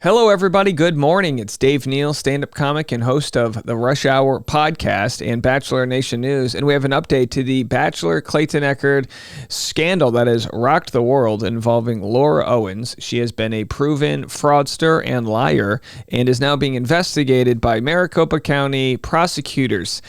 Hello, everybody. Good morning. It's Dave Neal, stand-up comic and host of the Rush Hour podcast and Bachelor Nation News. And we have an update to the Bachelor Clayton Echard scandal that has rocked the world involving Laura Owens. She has been a proven fraudster and liar and is now being investigated by Maricopa County prosecutors.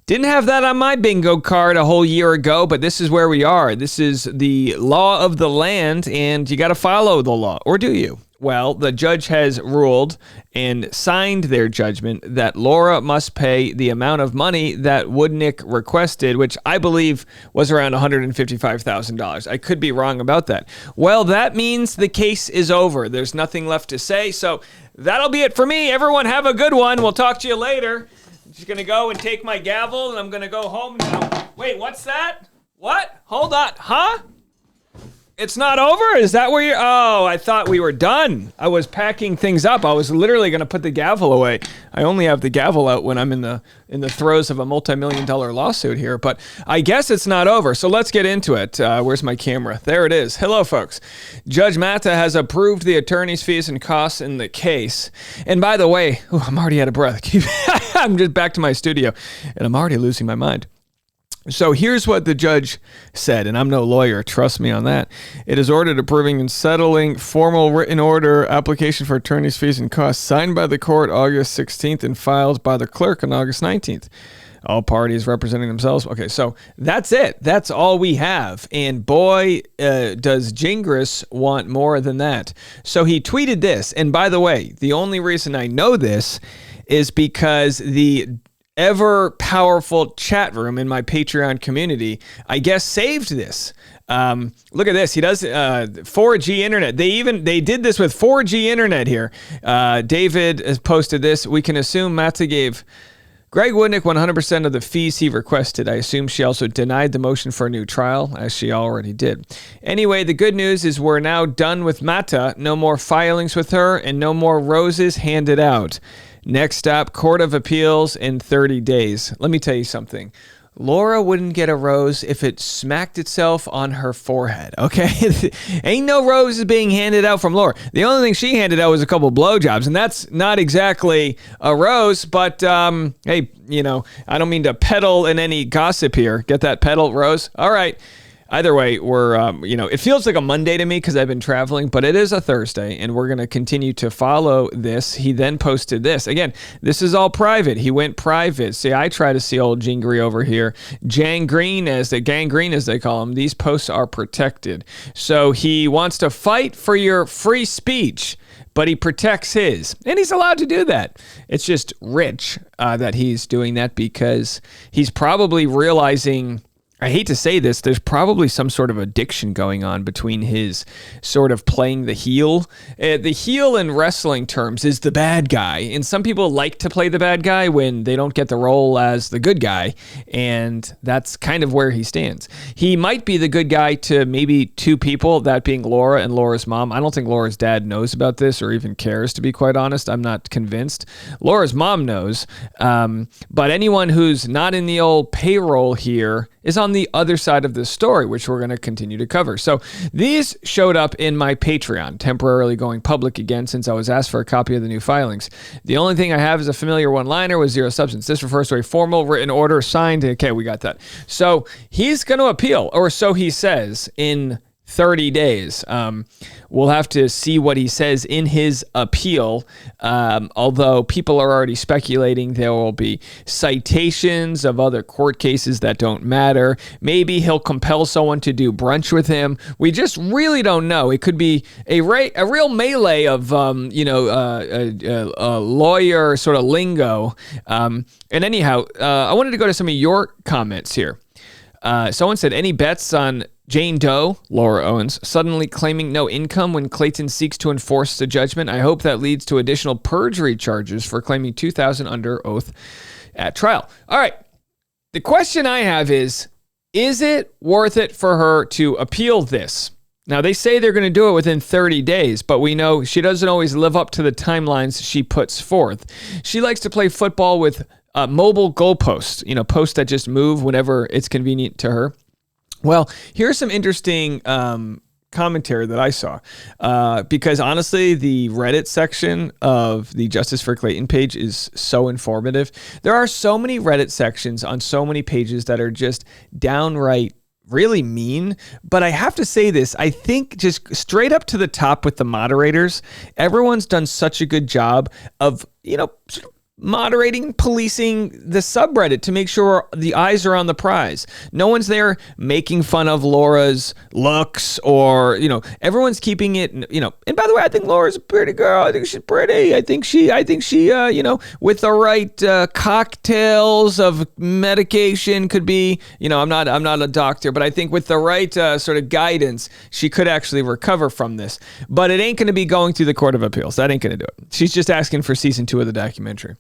Didn't have that on my bingo card a whole year ago, but this is where we are. This is the law of the land, and you got to follow the law. Or do you? Well, the judge has ruled and signed their judgment that Laura must pay the amount of money that Woodnick requested, which I believe was around $155,000. I could be wrong about that. Well, that means the case is over. There's nothing left to say, so that'll be it for me. Everyone have a good one. We'll talk to you later. I'm just going to go and take my gavel, and I'm going to go home now. Wait, what's that? What? Hold on. Huh? It's not over? Is that where you're... Oh, I thought we were done. I was packing things up. I was literally going to put the gavel away. I only have the gavel out when I'm in the throes of a multi-million-dollar lawsuit here, but I guess it's not over. So let's get into it. Where's my camera? There it is. Hello, folks. Judge Matta has approved the attorney's fees and costs in the case. And by the way, I'm already out of breath. I'm just back to my studio, and I'm already losing my mind. So here's what the judge said, and I'm no lawyer, trust me on that. It is ordered approving and settling formal written order application for attorney's fees and costs signed by the court August 16th and filed by the clerk on August 19th. All parties representing themselves. Okay, so that's it. That's all we have. And boy, does Gingras want more than that. So he tweeted this. And by the way, the only reason I know this is because the ever powerful chat room in my Patreon community, I guess, saved this. Look at this. He does 4G internet. They did this with 4G internet here. David has posted this. We can assume Matta gave Greg Woodnick 100% of the fees he requested. I assume she also denied the motion for a new trial, as she already did. Anyway, the good news is we're now done with Matta. No more filings with her and no more roses handed out. Next stop, Court of Appeals in 30 days. Let me tell you something. Laura wouldn't get a rose if it smacked itself on her forehead, okay? Ain't no roses being handed out from Laura. The only thing she handed out was a couple blowjobs, and that's not exactly a rose, but, hey, you know, I don't mean to peddle in any gossip here. Get that peddle, Rose? All right. Either way, we're, it feels like a Monday to me because I've been traveling, but it is a Thursday, and we're going to continue to follow this. He then posted this. Again, this is all private. He went private. See, I try to see old Gingrey over here. Gangrene, as they call him. These posts are protected. So he wants to fight for your free speech, but he protects his, and he's allowed to do that. It's just rich that he's doing that because he's probably realizing... I hate to say this, there's probably some sort of addiction going on between his sort of playing the heel. The heel in wrestling terms is the bad guy, and some people like to play the bad guy when they don't get the role as the good guy, and that's kind of where he stands. He might be the good guy to maybe two people, that being Laura and Laura's mom. I don't think Laura's dad knows about this or even cares, to be quite honest. I'm not convinced. Laura's mom knows, but anyone who's not in the old payroll here is on the other side of this story, which we're going to continue to cover. So these showed up in my Patreon, temporarily going public again since I was asked for a copy of the new filings. The only thing I have is a familiar one-liner with zero substance. This refers to a formal written order signed. Okay, we got that. So he's going to appeal, or so he says, in 30 days. We'll have to see what he says in his appeal, although people are already speculating there will be citations of other court cases that don't matter. Maybe he'll compel someone to do brunch with him. We just really don't know. It could be a real melee of, lawyer sort of lingo. And anyhow, I wanted to go to some of your comments here. Someone said, any bets on Jane Doe, Laura Owens, suddenly claiming no income when Clayton seeks to enforce the judgment? I hope that leads to additional perjury charges for claiming $2,000 under oath at trial. All right. The question I have is it worth it for her to appeal this? Now, they say they're going to do it within 30 days, but we know she doesn't always live up to the timelines she puts forth. She likes to play football with mobile goalposts, posts that just move whenever it's convenient to her. Well, here's some interesting commentary that I saw, because honestly, the Reddit section of the Justice for Clayton page is so informative. There are so many Reddit sections on so many pages that are just downright really mean. But I have to say this, I think just straight up to the top with the moderators, everyone's done such a good job of, moderating, policing the subreddit to make sure the eyes are on the prize. No one's there making fun of Laura's looks or, everyone's keeping it, and by the way, I think Laura's a pretty girl. I think she's pretty. I think she, with the right cocktails of medication could be, I'm not a doctor, but I think with the right sort of guidance, she could actually recover from this. But it ain't going to be going through the Court of Appeals. That ain't going to do it. She's just asking for season 2 of the documentary.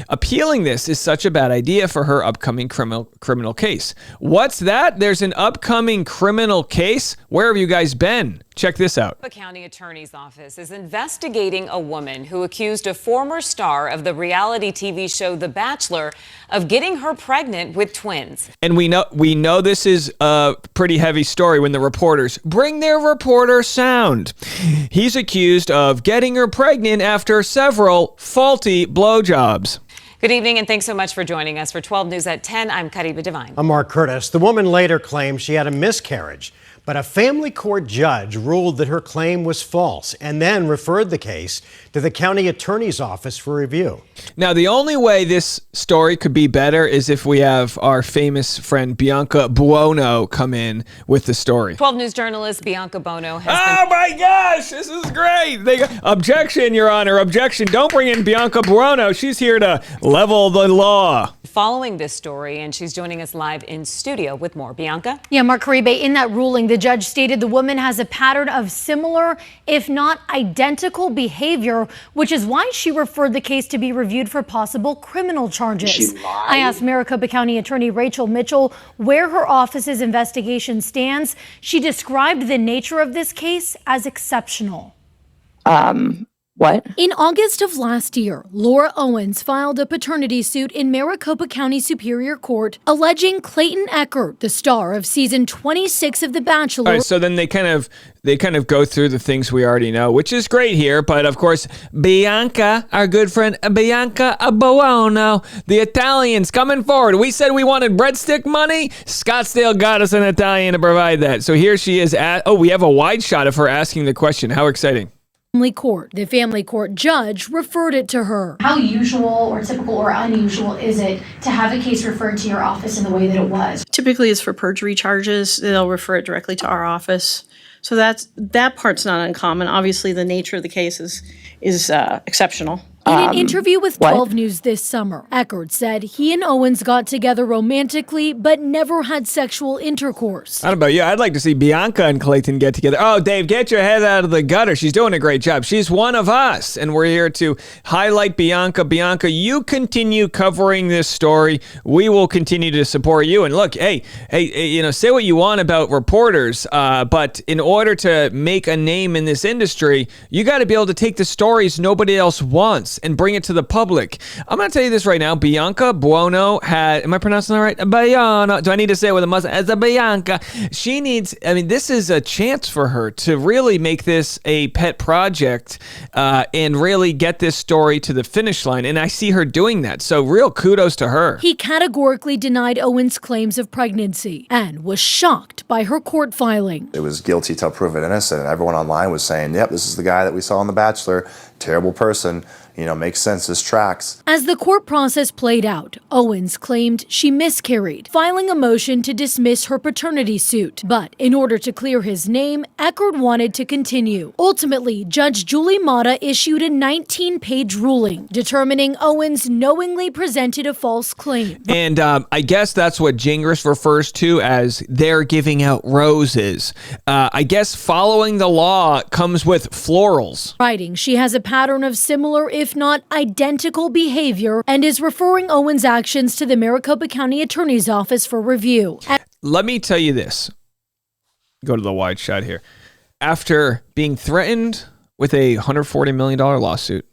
Appealing this is such a bad idea for her upcoming criminal case. What's that? There's an upcoming criminal case? Where have you guys been? Check this out. The county attorney's office is investigating a woman who accused a former star of the reality TV show The Bachelor of getting her pregnant with twins. And we know this is a pretty heavy story when the reporters bring their reporter sound. He's accused of getting her pregnant after several faulty blowjobs. Good evening, and thanks so much for joining us. For 12 News at 10, I'm Kariba Devine. I'm Mark Curtis. The woman later claimed she had a miscarriage, but a family court judge ruled that her claim was false and then referred the case to the county attorney's office for review. Now, the only way this story could be better is if we have our famous friend Bianca Buono come in with the story. 12 News journalist Bianca Buono has my gosh, this is great. Objection, Your Honor, objection. Don't bring in Bianca Buono. She's here to level the law. Following this story, and she's joining us live in studio with more. Bianca? Yeah, Mark Caribe, in that ruling, the judge stated the woman has a pattern of similar, if not identical, behavior, which is why she referred the case to be reviewed for possible criminal charges. I asked Maricopa County Attorney Rachel Mitchell where her office's investigation stands. She described the nature of this case as exceptional. What? In August of last year, Laura Owens filed a paternity suit in Maricopa County Superior Court alleging Clayton Echard, the star of season 26 of The Bachelor. All right, so then they kind of go through the things we already know, which is great here. But of course, Bianca, our good friend Bianca Buono, the Italians coming forward. We said we wanted breadstick money. Scottsdale got us an Italian to provide that. So here she is we have a wide shot of her asking the question. How exciting. The family court judge referred it to her. How usual or typical or unusual is it to have a case referred to your office in the way that it was? Typically it's for perjury charges. They'll refer it directly to our office. So that part's not uncommon. Obviously the nature of the case is exceptional. In an interview with 12 News this summer, Echard said he and Owens got together romantically, but never had sexual intercourse. I don't know about you. I'd like to see Bianca and Clayton get together. Oh, Dave, get your head out of the gutter. She's doing a great job. She's one of us, and we're here to highlight Bianca. Bianca, you continue covering this story. We will continue to support you. And look, hey, say what you want about reporters, but in order to make a name in this industry, you got to be able to take the stories nobody else wants and bring it to the public. I'm going to tell you this right now. Bianca Buono am I pronouncing that right? Buono. Do I need to say it with a mustache? As a Bianca. This is a chance for her to really make this a pet project and really get this story to the finish line. And I see her doing that. So real kudos to her. He categorically denied Owens' claims of pregnancy and was shocked by her court filing. It was guilty till proven innocent. Everyone online was saying, yep, this is the guy that we saw on The Bachelor. Terrible person. Makes sense, this tracks. As the court process played out, Owens claimed she miscarried, filing a motion to dismiss her paternity suit. But in order to clear his name, Echard wanted to continue. Ultimately, Judge Julie Mata issued a 19-page ruling determining Owens knowingly presented a false claim. And I guess that's what Gingras refers to as they're giving out roses. I guess following the law comes with florals. Writing, she has a pattern of similar, if not identical, behavior and is referring Owens' actions to the Maricopa County Attorney's Office for review. Let me tell you this. Go to the wide shot here. After being threatened with a $140 million lawsuit,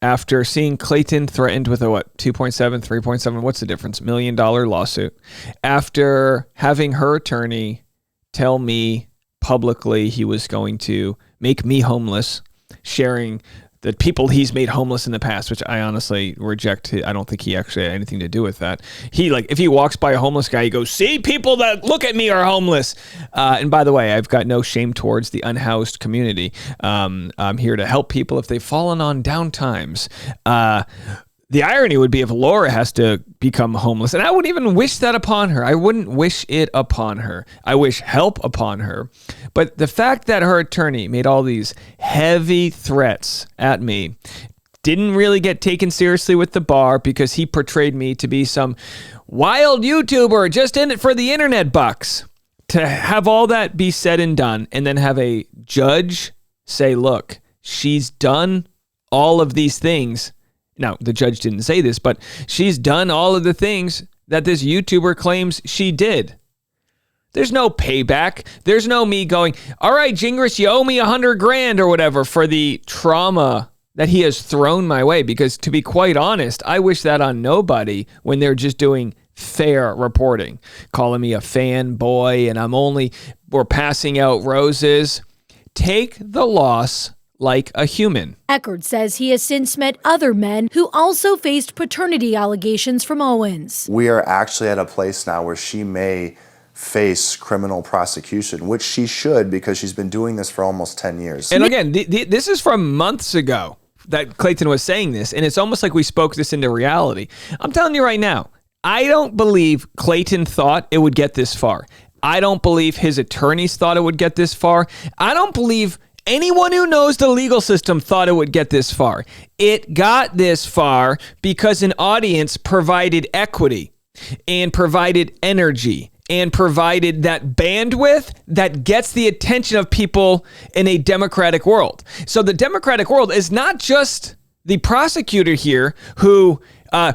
after seeing Clayton threatened with a 2.7, 3.7, what's the difference? $1 million lawsuit. After having her attorney tell me publicly he was going to make me homeless, sharing the people he's made homeless in the past, which I honestly reject. I don't think he actually had anything to do with that. He, like, if he walks by a homeless guy, he goes, see, people that look at me are homeless. And by the way, I've got no shame towards the unhoused community. I'm here to help people if they've fallen on down times. The irony would be if Laura has to become homeless, and I wouldn't even wish that upon her. I wouldn't wish it upon her. I wish help upon her. But the fact that her attorney made all these heavy threats at me, didn't really get taken seriously with the bar because he portrayed me to be some wild YouTuber just in it for the internet bucks. To have all that be said and done, and then have a judge say, look, she's done all of these things. Now, the judge didn't say this, but she's done all of the things that this YouTuber claims she did. There's no payback. There's no me going, all right, Gingras, you owe me $100,000 or whatever for the trauma that he has thrown my way. Because to be quite honest, I wish that on nobody when they're just doing fair reporting, calling me a fanboy and we're passing out roses. Take the loss like a human. Echard says he has since met other men who also faced paternity allegations from Owens. We are actually at a place now where she may face criminal prosecution, which she should, because she's been doing this for almost 10 years. And again, this is from months ago that Clayton was saying this, and it's almost like we spoke this into reality. I'm telling you right now, I don't believe Clayton thought it would get this far. I don't believe his attorneys thought it would get this far. I don't believe anyone who knows the legal system thought it would get this far. It got this far because an audience provided equity and provided energy and provided that bandwidth that gets the attention of people in a democratic world. So the democratic world is not just the prosecutor here who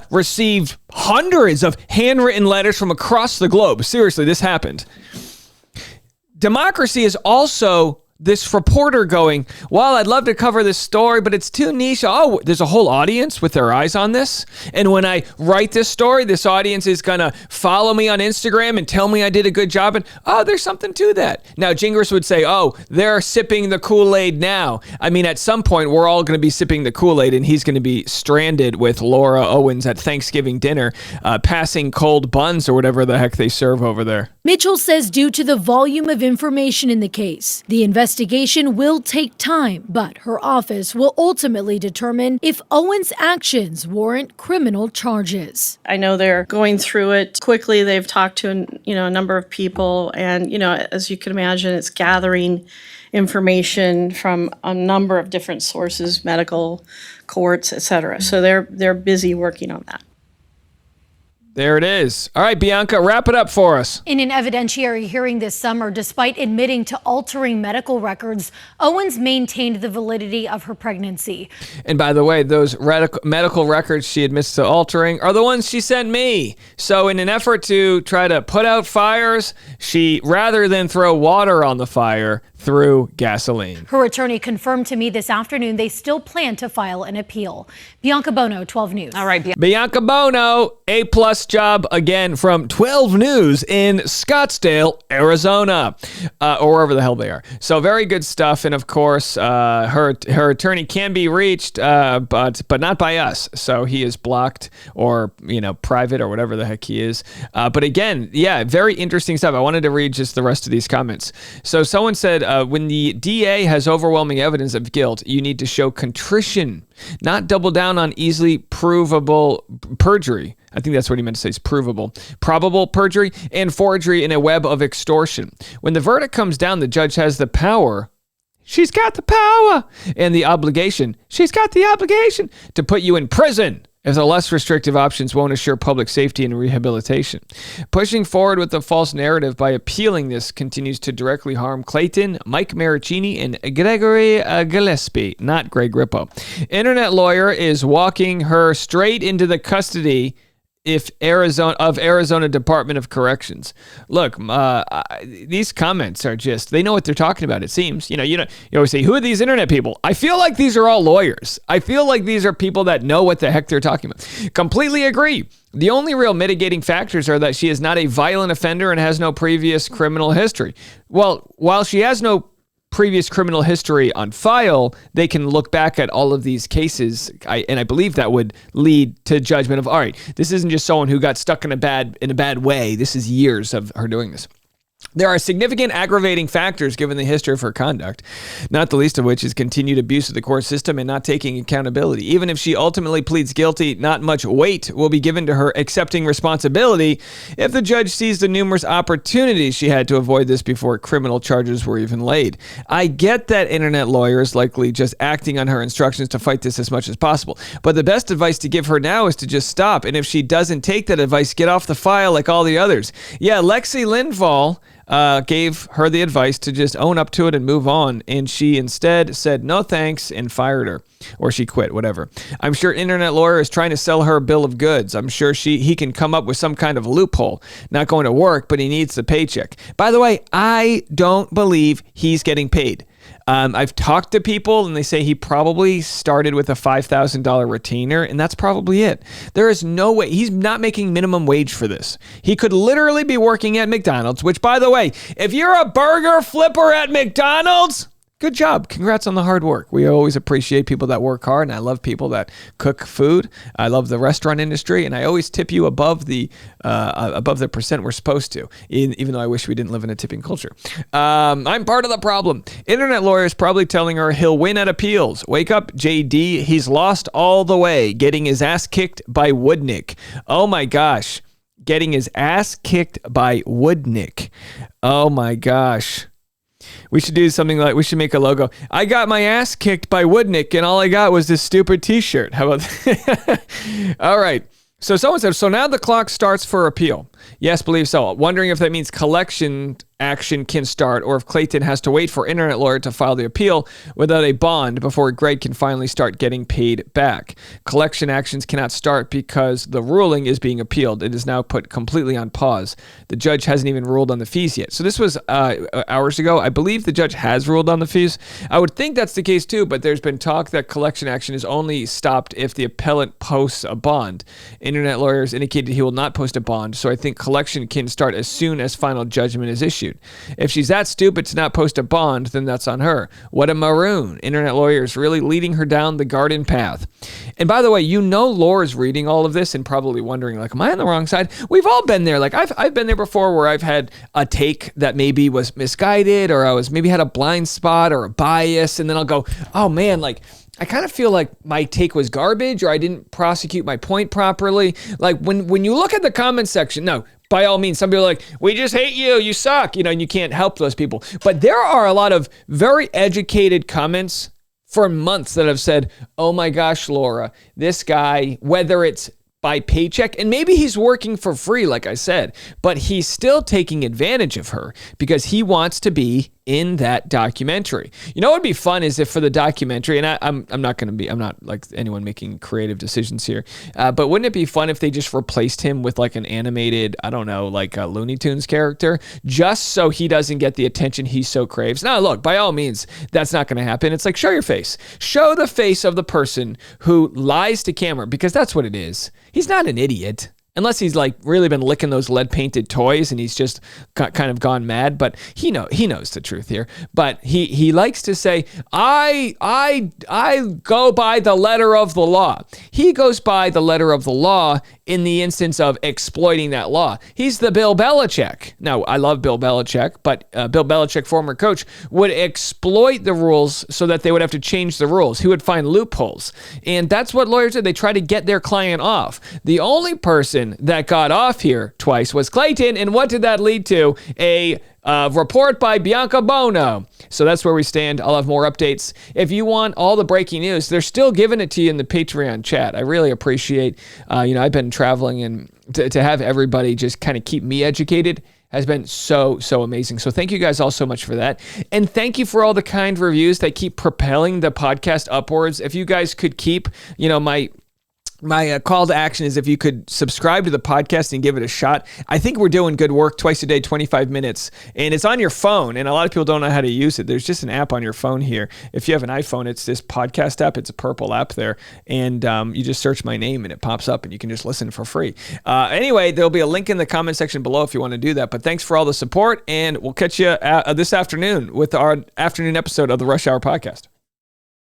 received hundreds of handwritten letters from across the globe. Seriously, this happened. Democracy is also this reporter going, well, I'd love to cover this story, but it's too niche. Oh, there's a whole audience with their eyes on this. And when I write this story, this audience is going to follow me on Instagram and tell me I did a good job. And, oh, there's something to that. Now, Gingras would say, oh, they're sipping the Kool-Aid now. I mean, at some point, we're all going to be sipping the Kool-Aid, and he's going to be stranded with Laura Owens at Thanksgiving dinner, passing cold buns or whatever the heck they serve over there. Mitchell says due to the volume of information in the case, the investigation will take time, but her office will ultimately determine if Owens' actions warrant criminal charges. I know they're going through it quickly. They've talked to a number of people, and as you can imagine, it's gathering information from a number of different sources, medical, courts, etc. So they're busy working on that. There it is. All right, Bianca, wrap it up for us. In an evidentiary hearing this summer, despite admitting to altering medical records, Owens maintained the validity of her pregnancy. And by the way, those medical records she admits to altering are the ones she sent me. So in an effort to try to put out fires, she, rather than throw water on the fire, threw gasoline. Her attorney confirmed to me this afternoon they still plan to file an appeal. Bianca Bono, 12 News. All right, Bianca Bono, A+ job again from 12 News in Scottsdale, Arizona, or wherever the hell they are. So very good stuff. And of course, her attorney can be reached, but not by us. So he is blocked or, private or whatever the heck he is. But again, yeah, very interesting stuff. I wanted to read just the rest of these comments. So someone said, when the DA has overwhelming evidence of guilt, you need to show contrition, not double down on easily provable perjury. I think that's what he meant to say is provable. Probable perjury and forgery in a web of extortion. When the verdict comes down, the judge has the power. She's got the power and the obligation. She's got the obligation to put you in prison if the less restrictive options won't assure public safety and rehabilitation. Pushing forward with the false narrative by appealing this continues to directly harm Clayton, Mike Maricini, and Gregory Gillespie, not Greg Rippo. Internet lawyer is walking her straight into the custody of Arizona Department of Corrections. Look, these comments are just, they know what they're talking about, it seems. You always say, who are these internet people? I feel like these are all lawyers. I feel like these are people that know what the heck they're talking about. Completely agree. The only real mitigating factors are that she is not a violent offender and has no previous criminal history. Well, while she has no previous criminal history on file, they can look back at all of these cases, and I believe that would lead to judgment of, all right, this isn't just someone who got stuck in a bad way. This is years of her doing this. There are significant aggravating factors given the history of her conduct, not the least of which is continued abuse of the court system and not taking accountability. Even if she ultimately pleads guilty, not much weight will be given to her accepting responsibility if the judge sees the numerous opportunities she had to avoid this before criminal charges were even laid. I get that internet lawyer is likely just acting on her instructions to fight this as much as possible, but the best advice to give her now is to just stop, and if she doesn't take that advice, get off the file like all the others. Yeah, Lexi Lindvall gave her the advice to just own up to it and move on, and she instead said no thanks and fired her, or she quit, whatever. I'm sure internet lawyer is trying to sell her a bill of goods. I'm sure he can come up with some kind of loophole. Not going to work, but he needs the paycheck. By the way, I don't believe he's getting paid. I've talked to people and they say he probably started with a $5,000 retainer, and that's probably it. There is no way. He's not making minimum wage for this. He could literally be working at McDonald's, which, by the way, if you're a burger flipper at McDonald's, good job. Congrats on the hard work. We always appreciate people that work hard, and I love people that cook food. I love the restaurant industry, and I always tip you above the percent we're supposed to, even though I wish we didn't live in a tipping culture. I'm part of the problem. Internet lawyer is probably telling her he'll win at appeals. Wake up, JD. He's lost all the way, getting his ass kicked by Woodnick. Oh my gosh. Getting his ass kicked by Woodnick. Oh my gosh. We should do something like, we should make a logo. I got my ass kicked by Woodnick, and all I got was this stupid t-shirt. How about that? All right. So someone said, so now the clock starts for appeal. Yes, believe so. Wondering if that means collection action can start, or if Clayton has to wait for internet lawyer to file the appeal without a bond before Greg can finally start getting paid back. Collection actions cannot start because the ruling is being appealed. It is now put completely on pause. The judge hasn't even ruled on the fees yet. So this was hours ago. I believe the judge has ruled on the fees. I would think that's the case too, but there's been talk that collection action is only stopped if the appellant posts a bond. Internet lawyers indicated he will not post a bond, so I think collection can start as soon as final judgment is issued. If she's that stupid to not post a bond, then that's on her. What a maroon. Internet lawyer is really leading her down the garden path. And by the way, you know Laura's reading all of this and probably wondering, like, am I on the wrong side? We've all been there. Like, I've been there before where I've had a take that maybe was misguided, or I was maybe had a blind spot or a bias, and then I'll go, oh man, like, I kind of feel like my take was garbage, or I didn't prosecute my point properly. Like when you look at the comment section, no, by all means, some people are like, we just hate you, you suck, and you can't help those people. But there are a lot of very educated comments for months that have said, oh my gosh, Laura, this guy, whether it's by paycheck, and maybe he's working for free, like I said, but he's still taking advantage of her because he wants to be in that documentary. You know what would be fun is if for the documentary, and I'm not like anyone making creative decisions here, but wouldn't it be fun if they just replaced him with like an animated, I don't know, like a Looney Tunes character, just so he doesn't get the attention he so craves? Now, look, by all means, that's not going to happen. It's like, show your face. Show the face of the person who lies to camera, because that's what it is. He's not an idiot. Unless he's like really been licking those lead painted toys and he's just kind of gone mad, but he knows the truth here. But he likes to say, I go by the letter of the law. He goes by the letter of the law in the instance of exploiting that law. He's the Bill Belichick. Now, I love Bill Belichick, but Bill Belichick, former coach, would exploit the rules so that they would have to change the rules. He would find loopholes. And that's what lawyers do. They try to get their client off. The only person that got off here twice was Clayton, and what did that lead to? A report by Bianca Bono. So that's where we stand. I'll have more updates. If you want all the breaking news, they're still giving it to you in the Patreon chat. I really appreciate, I've been traveling, and to have everybody just kind of keep me educated has been so amazing. So thank you guys all so much for that. And thank you for all the kind reviews that keep propelling the podcast upwards. If you guys could keep, my call to action is if you could subscribe to the podcast and give it a shot. I think we're doing good work twice a day, 25 minutes, and it's on your phone, and a lot of people don't know how to use it. There's just an app on your phone here. If you have an iPhone, it's this podcast app. It's a purple app there, and you just search my name, and it pops up, and you can just listen for free. Anyway, there'll be a link in the comment section below if you want to do that, but thanks for all the support, and we'll catch you this afternoon with our afternoon episode of the Rush Hour Podcast.